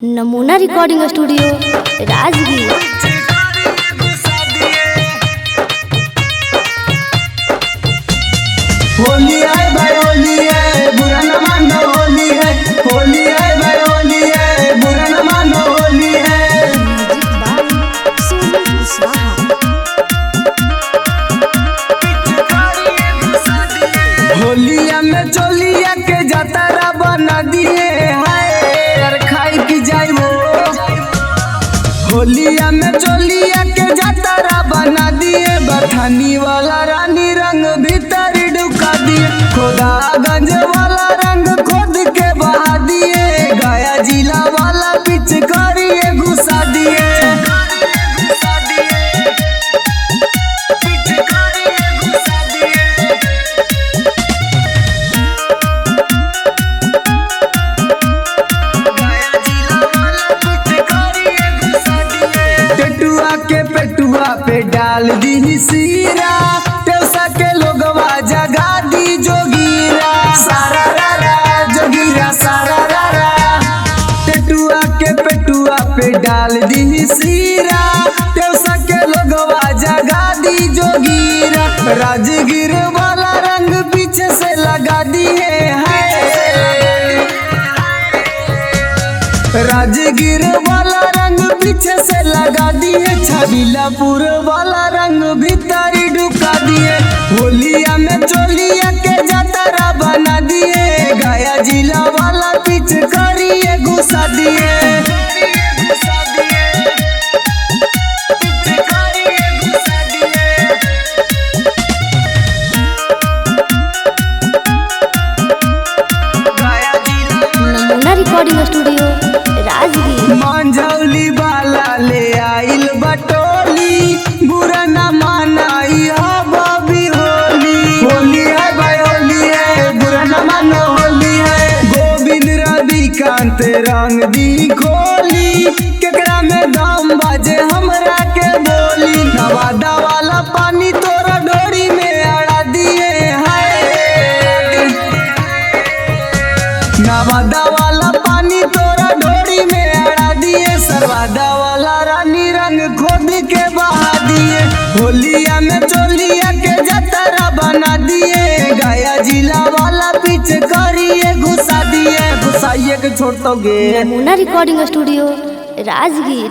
नमूना recording studio Rajgir. Holi है भाई होली है, बुरा न मानो होली है। होली है भाई होली है, बुरा न मानो होली है। होलिया में चोलिया के जतरा बना दिए हाय यार खाई की जाई वो। होलिया में चोलिया के जतरा बना दिए, बथानी वाला रानी रंग भीतर डुका दिए, खोदागंज वाला रंग खोद के बहा दिए, गया जिला वाला पिचकारिये घुसा दिए। पेटुआ के पेटुआ पे डाल दी सीरा, टेउसा के लोगवा जगा दी जोगीरा, सारा रारा जोगीरा सारा रारा। पेटुआ के पेटुआ पे डाल दी सीरा, टेउसा के लोगवा जगा दी जोगीरा, राजगीर वाला रंग पीछे से लगा दिए है। राजगीर वाला रंग पीछे से लगा दिए, छबीलापुर वाला रंग भीतर ढुका दिए, होलिया में चोलिया के जतरा बना दिए, गया जिला वाला पिचकारिये घुसा दिए। नमूना रिकॉर्डिंग स्टूडियो राजगीर। मंझौली वाला ले आइल बटोली, बुरा न मानाई बबी होली। होली है भाई होली है, बुरा न मानो होली है। गोविंद रविकांत रंग दी खोली, केकरा में दाम बाजे हमरा के बोली, नवादा वाला पानी तोरा डोरी में अड़ा दिए है। नवादा वाला पानी तोरा डोरी में अड़ा दिए, सरवादा वाला रानी रंग खोद के बहा दिए, होलिया में चोलिया के जतरा बना दिए, गया जिला वाला पिचकारिये घुसा दिए, घुसाइये के छोड़ दोगे। नमूना रिकॉर्डिंग स्टूडियो राजगीर।